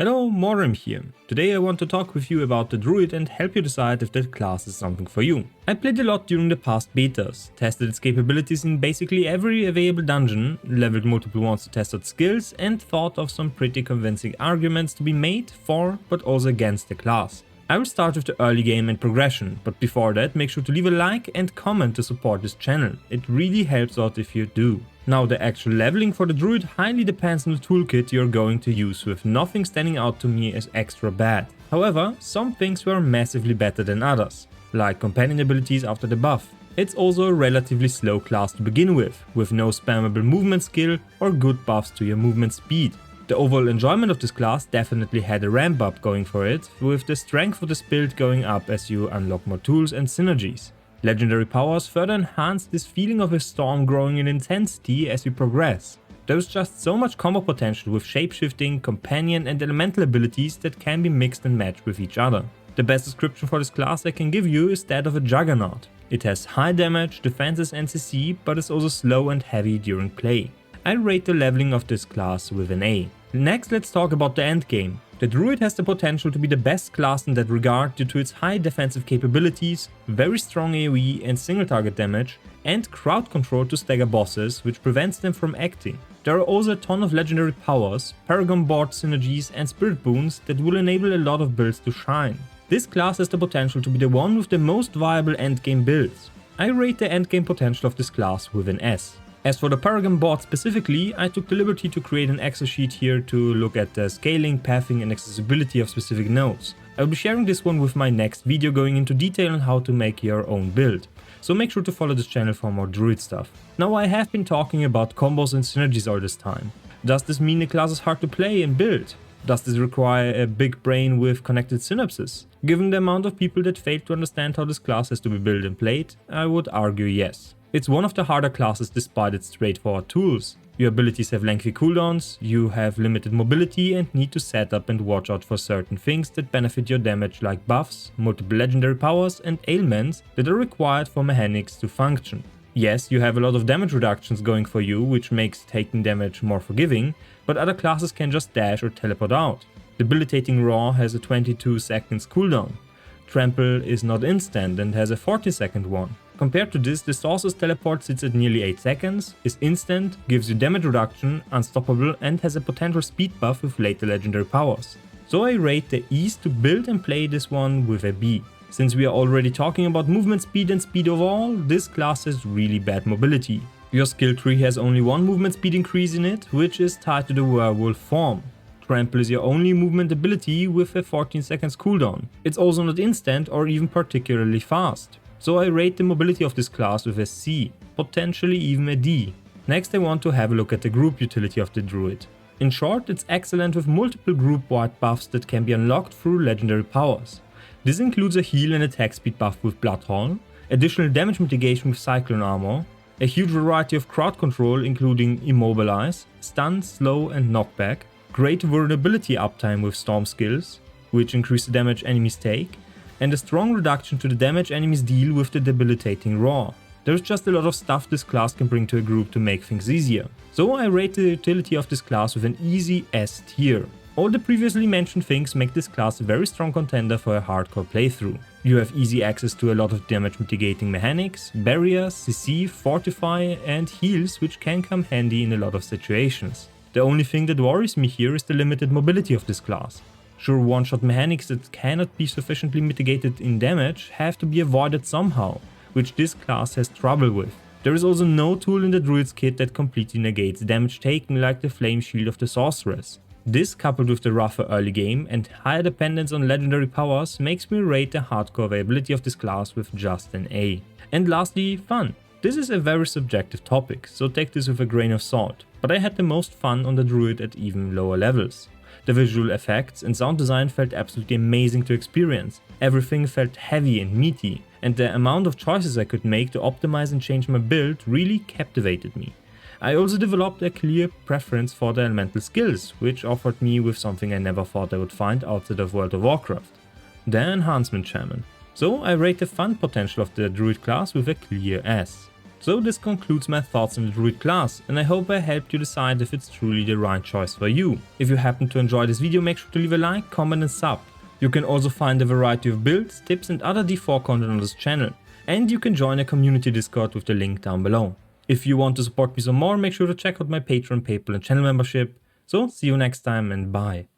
Hello, Mordarim here. Today I want to talk with you about the Druid and help you decide if that class is something for you. I played a lot during the past betas, tested its capabilities in basically every available dungeon, leveled multiple ones to test out skills, and thought of some pretty convincing arguments to be made for but also against the class. I will start with the early game and progression, but before that make sure to leave a like and comment to support this channel. It really helps out if you do. Now the actual leveling for the Druid highly depends on the toolkit you're going to use, with nothing standing out to me as extra bad. However, some things were massively better than others, like companion abilities after the buff. It's also a relatively slow class to begin with no spammable movement skill or good buffs to your movement speed. The overall enjoyment of this class definitely had a ramp up going for it, with the strength of this build going up as you unlock more tools and synergies. Legendary powers further enhance this feeling of a storm growing in intensity as you progress. There's just so much combo potential with shapeshifting, companion and elemental abilities that can be mixed and matched with each other. The best description for this class I can give you is that of a juggernaut. It has high damage, defenses and CC, but is also slow and heavy during play. I rate the leveling of this class with an A. Next, let's talk about the endgame. The Druid has the potential to be the best class in that regard due to its high defensive capabilities, very strong AoE and single target damage, and crowd control to stagger bosses, which prevents them from acting. There are also a ton of legendary powers, Paragon board synergies and spirit boons that will enable a lot of builds to shine. This class has the potential to be the one with the most viable endgame builds. I rate the endgame potential of this class with an S. As for the Paragon board specifically, I took the liberty to create an Excel sheet here to look at the scaling, pathing and accessibility of specific nodes. I will be sharing this one with my next video going into detail on how to make your own build. So make sure to follow this channel for more Druid stuff. Now I have been talking about combos and synergies all this time. Does this mean the class is hard to play and build? Does this require a big brain with connected synapses? Given the amount of people that fail to understand how this class has to be built and played, I would argue yes. It's one of the harder classes despite its straightforward tools. Your abilities have lengthy cooldowns, you have limited mobility and need to set up and watch out for certain things that benefit your damage, like buffs, multiple legendary powers and ailments that are required for mechanics to function. Yes, you have a lot of damage reductions going for you, which makes taking damage more forgiving, but other classes can just dash or teleport out. Debilitating Raw has a 22 seconds cooldown. Trample is not instant and has a 40-second one. Compared to this, the Sorcerer's teleport sits at nearly 8 seconds, is instant, gives you damage reduction, unstoppable and has a potential speed buff with later legendary powers. So I rate the ease to build and play this one with a B. Since we are already talking about movement speed and speed overall, this class has really bad mobility. Your skill tree has only one movement speed increase in it, which is tied to the werewolf form. Trample is your only movement ability with a 14 seconds cooldown. It's also not instant or even particularly fast. So I rate the mobility of this class with a C, potentially even a D. Next I want to have a look at the group utility of the Druid. In short, it's excellent with multiple group-wide buffs that can be unlocked through legendary powers. This includes a heal and attack speed buff with Bloodhorn, additional damage mitigation with Cyclone Armor, a huge variety of crowd control including Immobilize, Stun, Slow and Knockback, great vulnerability uptime with Storm skills, which increase the damage enemies take, and a strong reduction to the damage enemies deal with the debilitating Raw. There's just a lot of stuff this class can bring to a group to make things easier. So I rate the utility of this class with an easy S tier. All the previously mentioned things make this class a very strong contender for a hardcore playthrough. You have easy access to a lot of damage mitigating mechanics, barriers, CC, fortify and heals, which can come handy in a lot of situations. The only thing that worries me here is the limited mobility of this class. Sure, one-shot mechanics that cannot be sufficiently mitigated in damage have to be avoided somehow, which this class has trouble with. There is also no tool in the Druid's kit that completely negates damage taken, like the Flame Shield of the Sorceress. This, coupled with the rougher early game and higher dependence on legendary powers, makes me rate the hardcore availability of this class with just an A. And lastly, fun. This is a very subjective topic, so take this with a grain of salt, but I had the most fun on the Druid at even lower levels. The visual effects and sound design felt absolutely amazing to experience. Everything felt heavy and meaty, and the amount of choices I could make to optimize and change my build really captivated me. I also developed a clear preference for the elemental skills, which offered me with something I never thought I would find outside of World of Warcraft: the Enhancement Shaman. So I rate the fun potential of the Druid class with a clear S. So this concludes my thoughts on the Druid class, and I hope I helped you decide if it's truly the right choice for you. If you happen to enjoy this video, make sure to leave a like, comment and sub. You can also find a variety of builds, tips and other D4 content on this channel. And you can join a community Discord with the link down below. If you want to support me some more, make sure to check out my Patreon, PayPal and channel membership. So see you next time and bye.